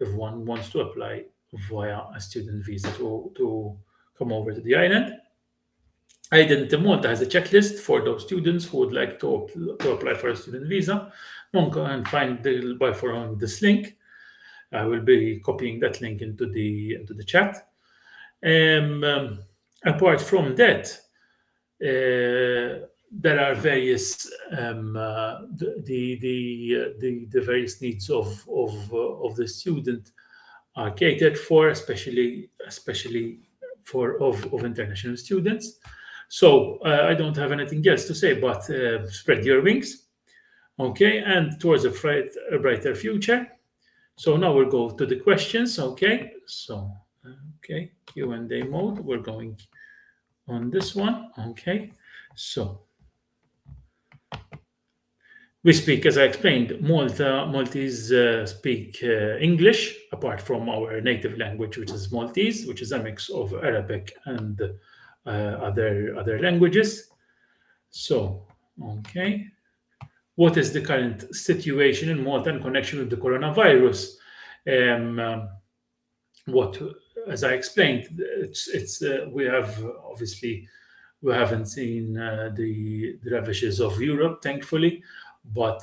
S2: if one wants to apply via a student visa to come over to the island. Identity Malta has a checklist for those students who would like to apply for a student visa. One can find by following this link. I will be copying that link into the chat. Apart from that, there are various the various needs of the student are catered for, especially for of international students. So I don't have anything else to say, but spread your wings, okay, and towards a brighter future. So now we'll go to the questions, okay. So okay, Q&A mode. We're going on this one, okay. So we speak, as I explained, Maltese speak English, apart from our native language, which is Maltese, which is a mix of Arabic and other languages. So, okay. What is the current situation in Malta in connection with the coronavirus? As I explained, we haven't seen the ravages of Europe, thankfully, but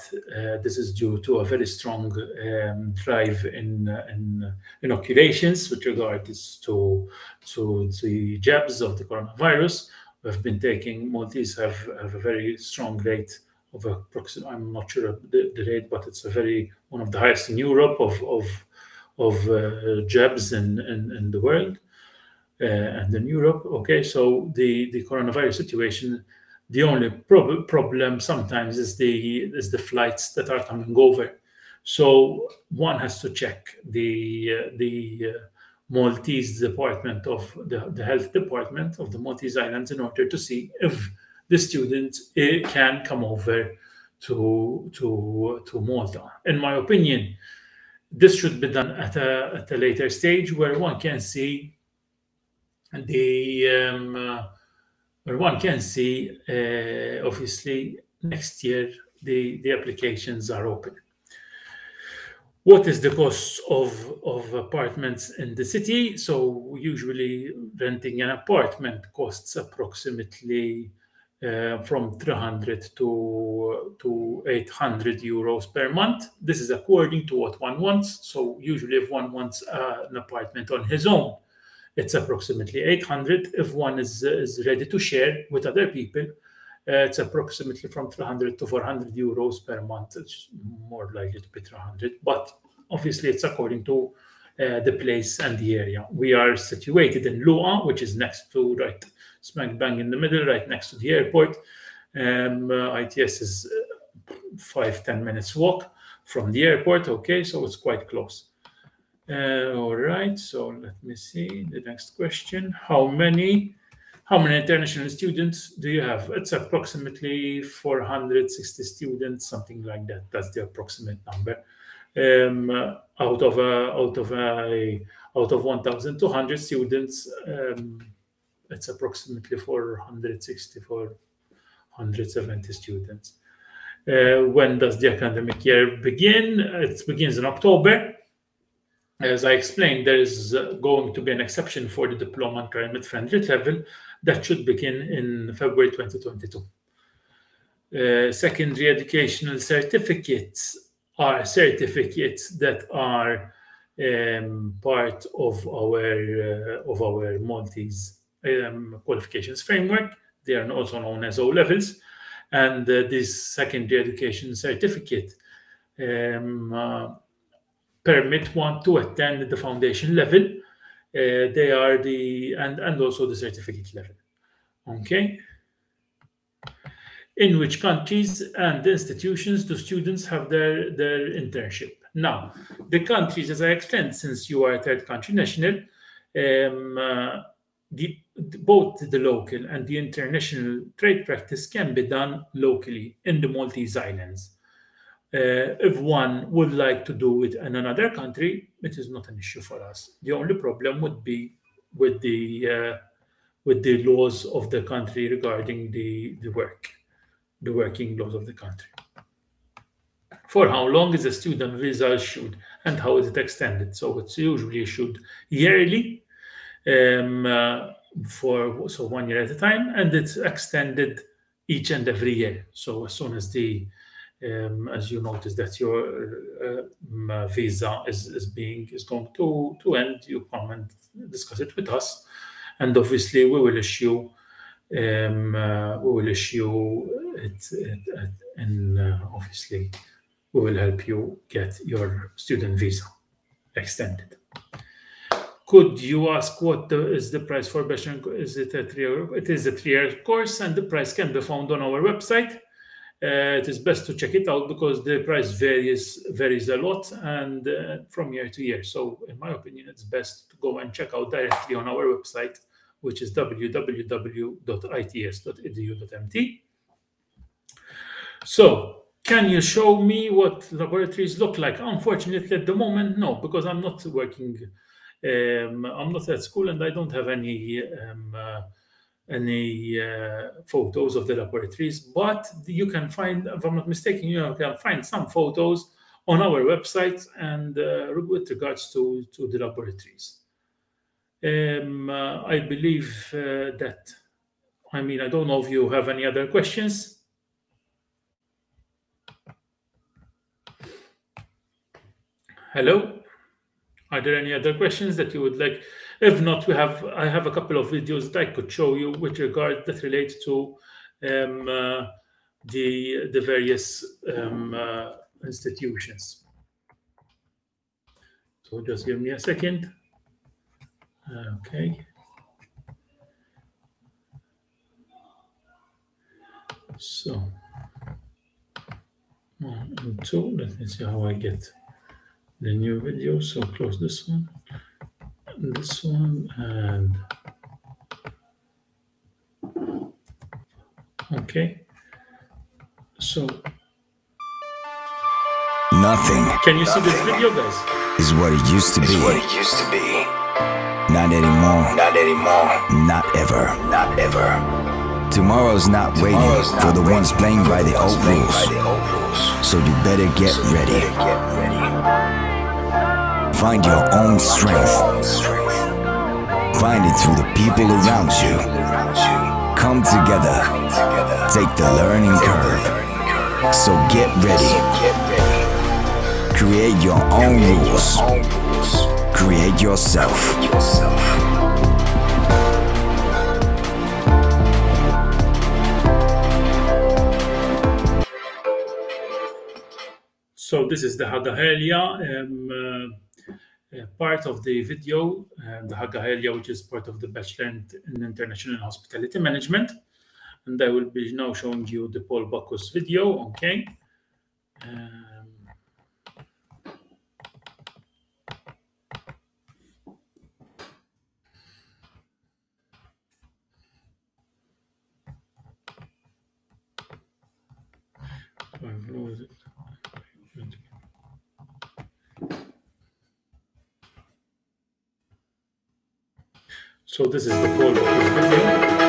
S2: this is due to a very strong drive in inoculations with regards to the jabs of the coronavirus. We've been taking, Maltese have a very strong rate of approximately, I'm not sure of the rate, but it's one of the highest in Europe of jabs in the world and in Europe. Okay, so the coronavirus situation, the only problem sometimes is the flights that are coming over. So one has to check the Maltese department of the health department of the Maltese Islands in order to see if the student can come over to Malta. In my opinion, this should be done at a later stage where one can see obviously next year the applications are open. What is the cost of apartments in the city? So usually renting an apartment costs approximately from 300 to 800 euros per month. This is according to what one wants. So usually if one wants an apartment on his own, it's approximately 800. If one is ready to share with other people, it's approximately from 300 to 400 euros per month. It's more likely to be 300, but obviously it's according to the place and the area. We are situated in Lua, which is next to, right smack bang in the middle, right next to the airport. ITS is 5-10 minutes walk from the airport. Okay, so it's quite close. All right, so let me see the next question. How many international students do you have? It's approximately 460 students, something like that. That's the approximate number. Out of 1,200 students, it's approximately 460, 470 students. When does the academic year begin? It begins in October. As I explained, there is going to be an exception for the diploma and climate-friendly level that should begin in February 2022. Secondary educational certificates are certificates that are part of our Maltese qualifications framework. They are also known as O-levels, and this secondary education certificate permit one to attend the foundation level. They are and also the certificate level. Okay. In which countries and institutions do students have their internship? Now, the countries, as I explained, since you are a third country national, both the local and the international trade practice can be done locally in the Maltese Islands. If one would like to do it in another country, it is not an issue for us. The only problem would be with the laws of the country regarding the working laws of the country. For how long is a student visa issued and how is it extended? So it's usually issued yearly, for 1 year at a time, and it's extended each and every year. So as soon as as you notice that your visa is going to end, you come and discuss it with us, and obviously we will issue we will issue it, and obviously we will help you get your student visa extended. Could you ask what is the price for bachelor? Is it a 3-year? It is a 3-year course, and the price can be found on our website. It is best to check it out because the price varies a lot and from year to year. So in my opinion, it's best to go and check out directly on our website, which is www.its.edu.mt. So can you show me what laboratories look like? Unfortunately, at the moment, no, because I'm not working. I'm not at school and I don't have any photos of the laboratories, but you can find, if I'm not mistaken, you can find some photos on our website and with regards to the laboratories. I believe that, I don't know if you have any other questions. Hello? Are there any other questions that you would like? If not, I have a couple of videos that I could show you with regard that relate to the various institutions. So just give me a second. Okay. So 1 and 2. Let me see how I get the new video. So close this one, and okay. So
S4: nothing.
S2: Can you see this video, guys?
S4: Is what it used to be. Not anymore. Not ever. Tomorrow's not waiting for the ones playing by the old rules. So you better get ready. Find your own strength. Find it through the people around you. Come together. Take the learning curve. So get ready. Create your own rules. Create yourself.
S2: So this is the Haaga-Helia part of the video, the Haaga-Helia, which is part of the Bachelor in International Hospitality Management. And I will be now showing you the Paul Bocuse video, okay? So this is the Paul Bocuse video.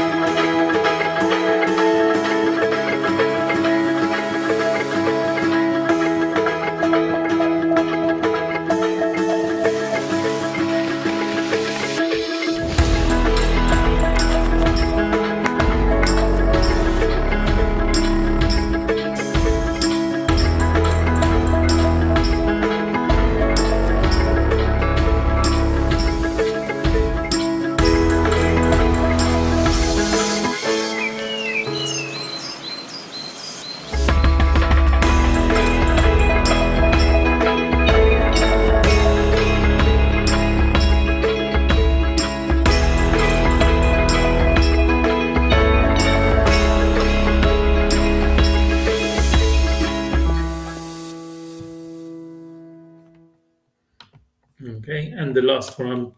S2: Okay, and the last one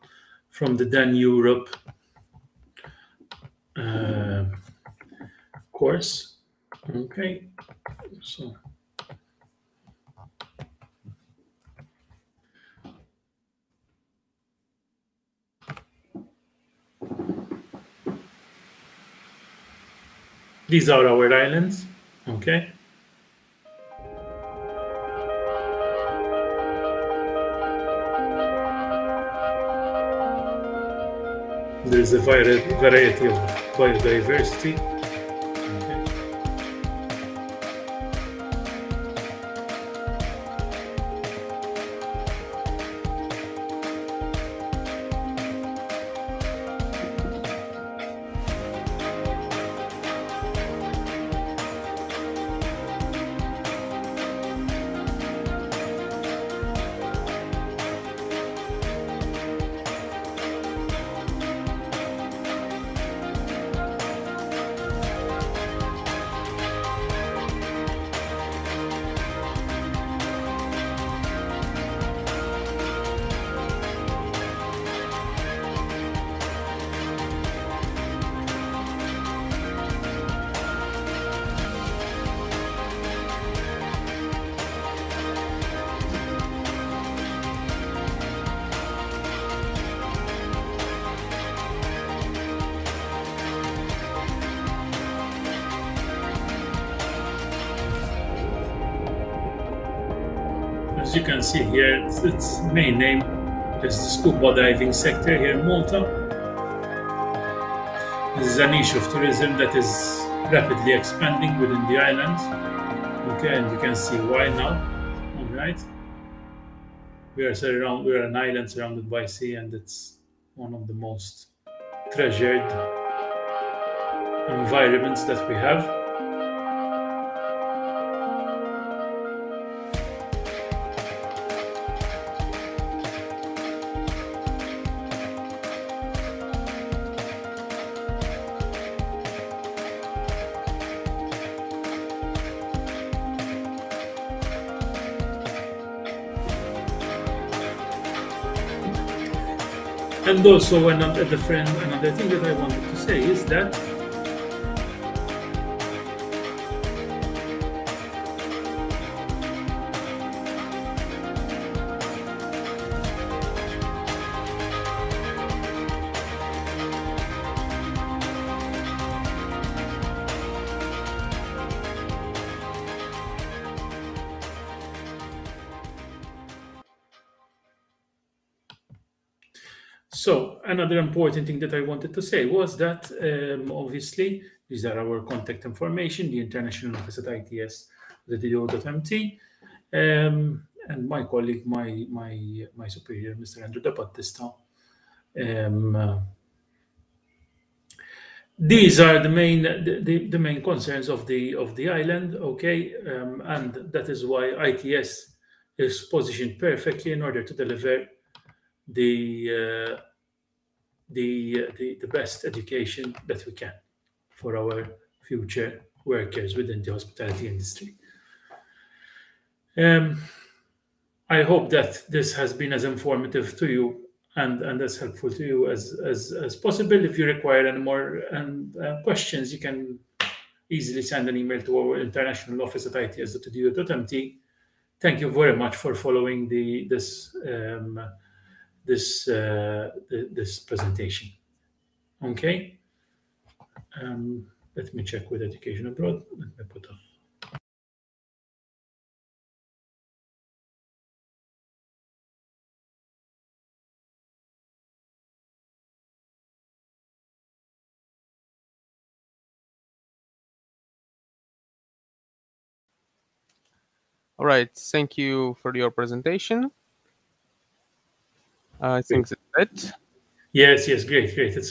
S2: from the Dan Europe course. Okay, so these are our islands. Okay. There's a variety of biodiversity. Okay. As you can see here, its main name is the scuba diving sector here in Malta. This is a niche of tourism that is rapidly expanding within the island. Okay, and you can see why now. All right, we are an island surrounded by sea, and it's one of the most treasured environments that we have. And also another thing that I wanted to say is that so another important thing that I wanted to say was that obviously these are our contact information, the international office at ITS, the DO.MT, and my colleague, my superior, Mr. Andrew De Battista. These are the main concerns of the island, okay, and that is why ITS is positioned perfectly in order to deliver the best education that we can for our future workers within the hospitality industry. I hope that this has been as informative to you and as helpful to you as possible. If you require any more questions, you can easily send an email to our international office at its.edu.mt. Thank you very much for following this presentation. Okay. Let me check with education abroad. Let me put off.
S1: All right. Thank you for your presentation. I think that's it.
S2: Yes, great. It's